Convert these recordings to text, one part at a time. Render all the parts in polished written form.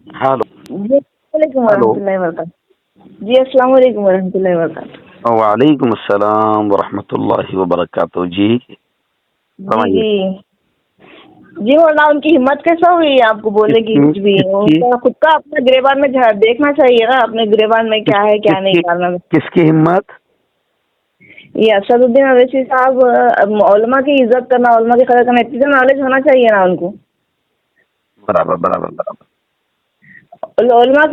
Hello. जी अस्सलाम hello. वरहमतुल्लाहि वबरकातुहू। जी अस्सलाम वालेकुम वरहमतुल्लाहि वबरकातुहू। वालेकुम अस्सलाम वरहमतुल्लाहि वबरकातुहू। जी जी फरमाइए। जी जी मौलाना, उनकी हिम्मत कैसा हुई आपको बोलने की किसकी कुछ भी? किसकी उनका खुद का अपना गिरेबान में देखना चाहिए ना, अपने गिरेबान में किस क्या है क्या नहीं किसकी कारनामे। किसकी हिम्मत? ये असदुद्दीन अवैसी साहब, उलमा की इज्जत करना, उलमा की कदर करना, इतनी तो नॉलेज होना चाहिए ना उनको। बराबर बराबर बराबर। उलमा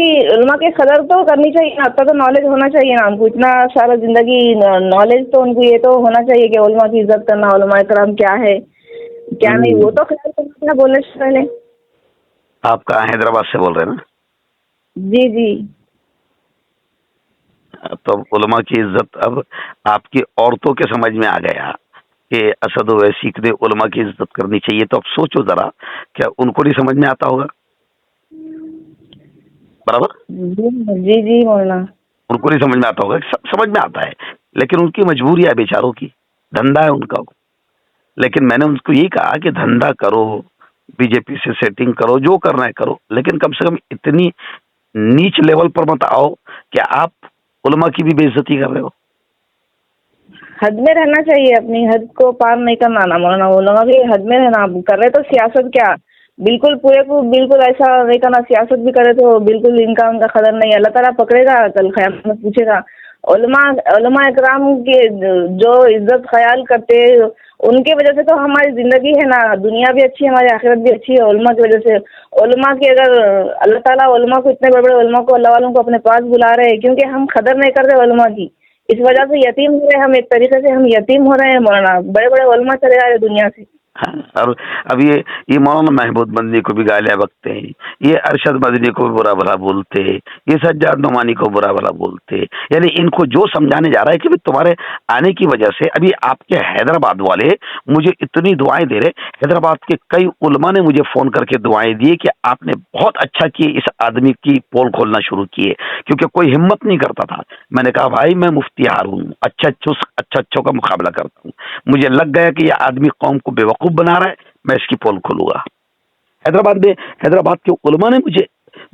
की कदर तो करनी चाहिए ना, इतना तो नॉलेज होना चाहिए ना उनको, इतना सारा जिंदगी नॉलेज तो उनको ये तो होना चाहिए कि उलमा की इज्जत करना, उलमा इकराम क्या है क्या नहीं, वो तो ख्याल करना था बोलने से पहले। आप कहाँ हैदराबाद से बोल रहे हैं ना? जी जी तो उलमा की इज्जत अब आपकी औरतों के समझ में आ गया कि असद ओवैसी ने उलमा की इज्जत करनी चाहिए। तो अब सोचो जरा, क्या उनको नहीं समझ में आता होगा? बराबर। जी जी मौलाना। उनको नहीं समझ में आता होगा, समझ में आता है, लेकिन उनकी मजबूरी है बेचारों की, धंधा है उनका। लेकिन मैंने उनको यही कहा कि धंधा करो, बीजेपी से सेटिंग करो, जो करना है करो, लेकिन कम से कम इतनी नीच लेवल पर मत आओ कि आप उलमा की भी बेइज्जती कर रहे हो। हद में रहना चाहिए, अपनी हद को पार नहीं करना ना मौलाना, उलमा की हद में रहना। कर रहे तो सियासत क्या, बिल्कुल पूरे को बिल्कुल ऐसा नहीं करना, सियासत भी करे तो बिल्कुल इनका उनका कदर नहीं, अल्लाह ताला पकड़ेगा, कल क़यामत में पूछेगा। उलमा उलमा इकराम के जो इज्जत ख्याल करते, उनके वजह से तो हमारी जिंदगी है ना, दुनिया भी अच्छी है, हमारी आखिरत भी अच्छी है, उलमा की वजह से। उलमा की अगर अल्लाह ताला उलमा को, इतने बड़े बड़े उलमा को, अल्लाह वालों को अपने पास बुला रहे हैं क्योंकि हम कदर नहीं कर रहे उलमा की, इस वजह से यतीम हो रहे हैं हम, एक तरीके से हम यतीम हो रहे हैं मौलाना, बड़े बड़े उलमा चले जा रहे हैं दुनिया से। हाँ, और अब ये मौलाना महमूद मदनी को भी गालियां बकते हैं, ये अरशद मदनी को भी बुरा भला बोलते, ये सज्जाद नोमानी को बुरा भला बोलते। यानी इनको जो समझाने जा रहा है कि भाई तुम्हारे आने की वजह से अभी आपके हैदराबाद वाले मुझे इतनी दुआएं दे रहे। हैदराबाद के कई उलमा ने मुझे फोन करके दुआएं दी कि आपने बहुत अच्छा किए, इस आदमी की पोल खोलना शुरू किए, क्योंकि कोई हिम्मत नहीं करता था। मैंने कहा भाई मैं मुफ्ती हारून अच्छा अच्छों का मुकाबला करता हूँ, मुझे लग गया कि यह आदमी कौम को बेवकूफ बना रहा है, मैं इसकी पोल खोलूंगा। हैदराबाद के उलमा ने मुझे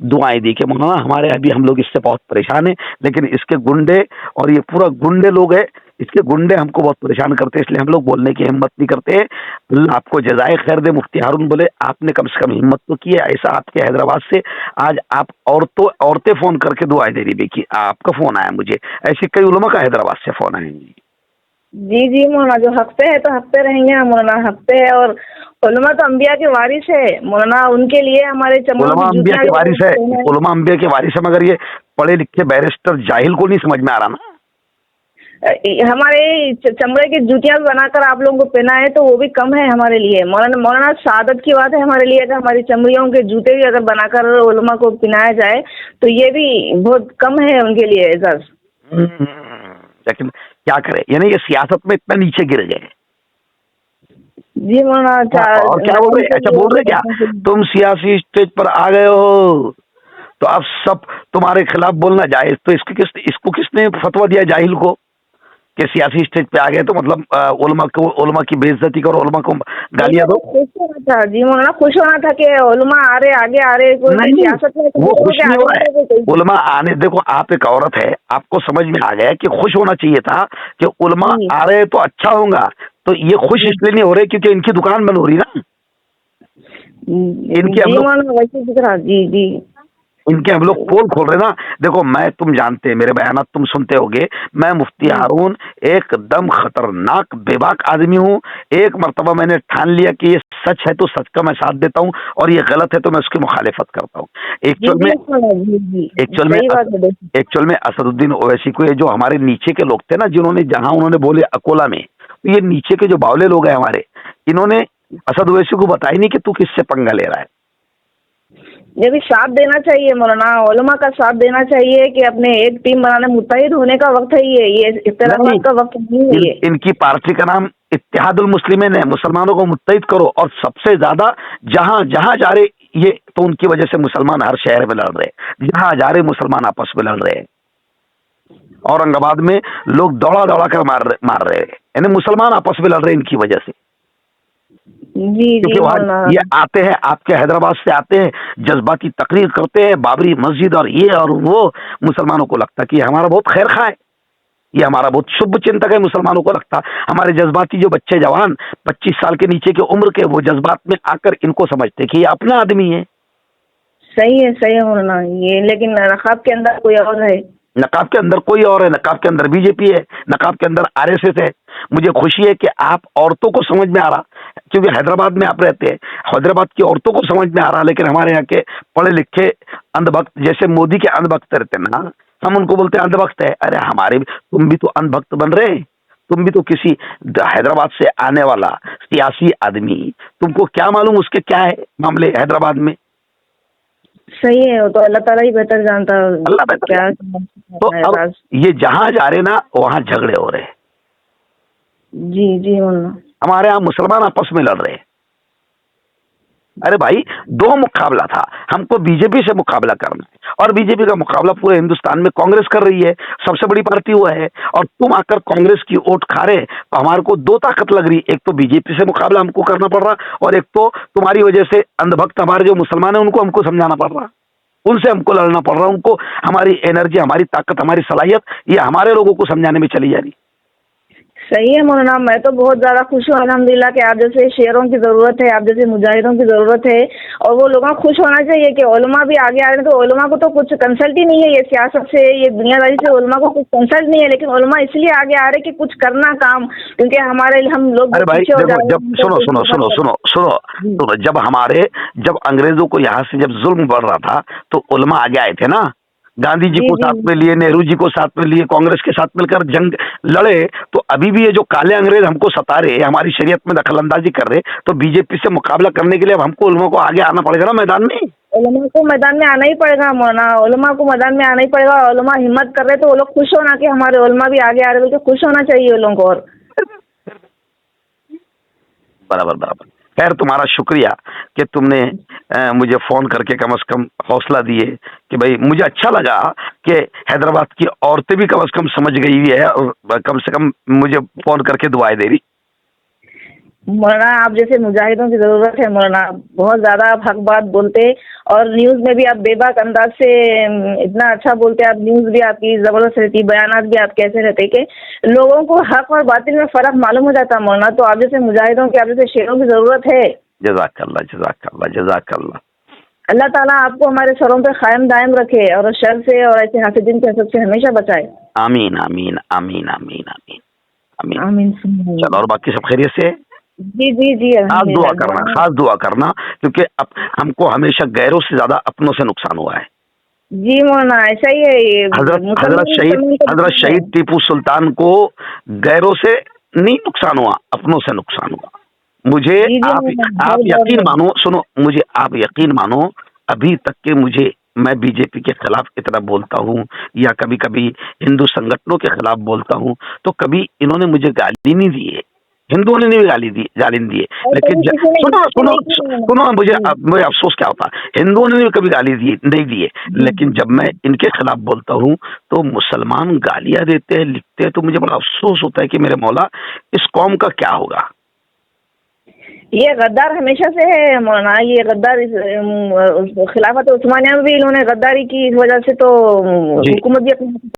दुआएं दी कि मौलाना हमारे अभी हम लोग इससे बहुत परेशान हैं, लेकिन इसके गुंडे, और ये पूरा गुंडे लोग हैं, इसके गुंडे हमको बहुत परेशान करते हैं, इसलिए हम लोग बोलने की हिम्मत नहीं करते। अल्लाह आपको जजाए खैर दे। मुफ्ती हारून बोले आपने कम से कम हिम्मत तो की है, ऐसा आपके हैदराबाद से आज आप औरतें फोन करके दुआएं दे रही कि आपका फोन आया मुझे, ऐसे कई उलमा का हैदराबाद से फोन आए। जी जी मौलाना, जो हक पे है तो हक पे रहेंगे ना मौलाना, हक पे है। और उलमा तो अंबिया के वारिस है मौलाना, उनके लिए हमारे चमड़ों उलमा की अंबिया जूतियां के भी वारिस है, पहने उलमा अंबिया के वारिस है, मगर ये पढ़े लिखे बैरिस्टर जाहिल को नहीं समझ में आ रहा ना। हमारे चमड़े की जूतियां भी बनाकर आप लोगों को पहनाए तो वो भी कम है हमारे लिए मौलाना। मौलाना शहादत की बात है हमारे लिए, अगर हमारी चमड़ियों के जूते भी अगर बनाकर उलमा को पहनाया जाए तो ये भी बहुत कम है उनके लिए एजाज। लेकिन क्या करे, यानी ये सियासत में इतना नीचे गिर गए। जी मौलाना, और क्या बोल नाम रहे, के अच्छा लिए बोल रहे क्या, तुम सियासी स्टेज पर आ गए हो तो अब सब तुम्हारे खिलाफ बोलना जायज। तो इसको किसने फतवा दिया जाहिल को कि सियासी स्टेज पे आ गए तो मतलब उलमा की बेइज्जती करो, उलमा को गालियां दो? खुश होना था जी मौलाना, खुश होना था कि उलमा आ रहे, आगे आ रहे, कोई नहीं, सियासत में वो तो खुश के नहीं हो आगे रहा बढ़ रहे है कोई। उलमा आने। देखो आप एक औरत है, आपको समझ में आ गया कि खुश होना चाहिए था कि उलमा जी आ रहे तो अच्छा होगा। तो ये खुश जी इसलिए नहीं हो रहे क्योंकि इनकी दुकान बंद हो रही ना। इनके हम जी लोग मौलाना, वैसे दिख रहा। जी जी इनके हम लोग पोल खोल रहे ना। देखो मैं, तुम जानते हैं मेरे बयान तुम सुनते होगे, मैं मुफ्ती जी हारून एकदम खतरनाक बेबाक आदमी हूँ। एक मर्तबा मैंने ठान लिया कि ये सच है तो सच का मैं साथ देता हूँ, और ये गलत है तो मैं उसकी मुखालिफत करता हूँ। जी एक्चुअल जी में मौलाना, जी जी एक्चुअल में सही बात है। एक्चुअल में असदुद्दीन ओवैसी को, ये जो हमारे नीचे के लोग थे ना, जिन्होंने जहां उन्होंने बोले अकोला में, तो ये नीचे के जो बावले लोग हैं हमारे, इन्होंने असद ओवैसी को बताया नहीं कि तू किससे पंगा ले रहा है। ये भी साथ देना चाहिए मौलाना, उलमा का साथ देना चाहिए कि अपने एक टीम बनाने, मुत्तहिद होने का वक्त है ये नहीं, इख्तिलाफात का वक्त नहीं है ये। इनकी पार्टी का नाम इत्तेहादुल मुस्लिमीन है, मुसलमानों को मुत्तहिद करो। और सबसे ज्यादा जहां जहां जा रहे ये, तो उनकी वजह से मुसलमान हर शहर में लड़ रहे, जहां जा रहे मुसलमान आपस में लड़ रहे हैं। औरंगाबाद में लोग दौड़ा दौड़ा कर मार रहे हैं, यानी मुसलमान आपस में लड़ रहे हैं इनकी वजह से। जी जी क्योंकि वहाँ मौलाना। ये आते हैं, आपके हैदराबाद से आते हैं, जज्बाती तकरीर करते हैं, बाबरी मस्जिद और ये और वो, मुसलमानों को लगता है कि ये हमारा बहुत खैर खा है, ये हमारा बहुत शुभ चिंतक है। मुसलमानों को लगता हमारे जज्बाती जो बच्चे जवान 25 साल के नीचे की उम्र के, वो जज्बात में आकर इनको समझते कि ये अपना आदमी है। सही है मौलाना ये, लेकिन नकाब के अंदर कोई और है। नकाब के अंदर कोई और है, नकाब के अंदर बीजेपी है, नकाब के अंदर आरएसएस है। मुझे खुशी है कि आप औरतों को समझ में आ रहा, क्योंकि हैदराबाद में आप रहते हैं, हैदराबाद की औरतों को समझ में आ रहा, लेकिन हमारे यहाँ के पढ़े लिखे अंधभक्त, जैसे मोदी के अंधभक्त रहते ना, हम उनको बोलते हैं अंधभक्त है। अरे हमारे तुम भी तो अंधभक्त बन रहे हैं, तुम भी तो किसी हैदराबाद से आने वाला सियासी आदमी, तुमको क्या मालूम उसके क्या है मामले हैदराबाद में। सही है, वो तो अल्लाह ताला ही बेहतर जानता है अल्लाह बेहतर क्या तो है अब राज। ये जहां जा रहे ना, वहां झगड़े हो रहे हैं। जी जी मौलाना। हमारे यहाँ मुसलमान आपस में लड़ रहे हैं। अरे भाई, दो मुकाबला था, हमको बीजेपी से मुकाबला करना है, और बीजेपी का मुकाबला पूरे हिंदुस्तान में कांग्रेस कर रही है, सबसे बड़ी पार्टी वो है, और तुम आकर कांग्रेस की वोट खा रहे, तो हमारे को दो ताकत लग रही, एक तो बीजेपी से मुकाबला हमको करना पड़ रहा, और एक तो तुम्हारी वजह से अंधभक्त हमारे जो मुसलमान है उनको हमको समझाना पड़ रहा, उनसे हमको लड़ना पड़ रहा, उनको हमारी एनर्जी, हमारी ताकत, हमारी सलाहियत ये हमारे लोगों को समझाने में चली जा रही। सही है मौलाना, मैं तो बहुत ज़्यादा खुश हूँ अल्हम्दुलिल्लाह कि आप जैसे शेरों की ज़रूरत है, आप जैसे मुजाहिदों की ज़रूरत है, और वो लोग खुश होना चाहिए कि उलमा भी आगे आ रहे हैं। तो उलमा को तो कुछ कंसल्ट ही नहीं है, ये सियासत से, ये दुनियादारी से उलमा को कुछ कंसल्ट नहीं है, लेकिन उलमा इसलिए आगे आ रहे कि कुछ करना काम, क्योंकि हमारे हम लोग अरे भाई पीछे हो जा देखो, रहे जब हैं। सुनो सुनो सुनो सुनो सुनो सुनो, जब अंग्रेजों को यहाँ से जब जुल्म बढ़ रहा था, तो उलमा आगे आए थे ना, गांधी जी को साथ में लिए, नेहरू जी को साथ में लिए, कांग्रेस के साथ मिलकर जंग लड़े। तो अभी भी ये जो काले अंग्रेज हमको सता रहे, हमारी शरीयत में दखलंदाजी कर रहे, तो बीजेपी से मुकाबला करने के लिए अब हमको उलमा को आगे आना पड़ेगा ना मैदान में। उलमा को मैदान में आना ही पड़ेगा मौलाना, उलमा को मैदान में आना ही पड़ेगा। उलमा हिम्मत कर रहे तो वो लोग खुश होना कि हमारे उलमा भी आगे आ रहे, बोल के खुश होना चाहिए उन लोगों को। और बराबर बराबर। खैर, तुम्हारा शुक्रिया कि तुमने मुझे फोन करके कम से कम हौसला दिए कि भाई, मुझे अच्छा लगा कि हैदराबाद की औरतें भी कम से कम समझ गई है, और कम से कम मुझे फोन करके दुआएं दे रही। मौलाना आप जैसे मुजाहिदों की ज़रूरत है मौलाना, बहुत ज़्यादा आप हक बात बोलते, और न्यूज़ में भी आप बेबाक अंदाज से इतना अच्छा बोलते, आप न्यूज़ भी आपकी ज़बरदस्त रहती, बयानात भी आप कैसे रहते कि लोगों को हक और बातिल में फ़र्क मालूम हो जाता मौलाना। तो आप जैसे मुजाहिदों की, आप जैसे शेरों की ज़रूरत है। जज़ाकल्लाह जज़ाकल्लाह जज़ाकल्लाह। अल्लाह ताला आपको हमारे सरों पे कायम दायम रखे, और शर से और ऐसे हासिदिन के हसद से हमेशा बचाए। आमीन आमीन आमीन आमीन आमीन आमीन। आमीन। चलो, और बाकी सब खैरियत से है? जी जी जी खास दुआ करना, खास दुआ करना, क्योंकि अब हमको हमेशा गैरों से ज्यादा अपनों से नुकसान हुआ है। जी मौलाना ऐसा ही है ये। हजरत शहीद टीपू सुल्तान को गैरों से नहीं नुकसान हुआ, अपनों से नुकसान हुआ। मुझे आप यकीन मानो, सुनो, मुझे आप यकीन मानो, अभी तक के मैं बीजेपी के खिलाफ इतना बोलता हूँ, या कभी कभी हिंदू संगठनों के खिलाफ बोलता हूँ, तो कभी इन्होंने मुझे गाली नहीं दी है, हिंदुओं ने नहीं गाली दी है। लेकिन सुनो, मुझे अफसोस क्या होता, हिंदुओं ने भी कभी गाली नहीं दी है, लेकिन जब मैं इनके खिलाफ बोलता हूँ तो मुसलमान गालियां देते हैं, लिखते हैं, तो मुझे बड़ा अफसोस होता है कि मेरे मौला, इस कौम का क्या होगा। ये गद्दार हमेशा से है मौलाना, ये गद्दार खिलाफत उस्मानिया में भी इन्होंने गद्दारी की, इस वजह से तो हुकूमत भी अपनी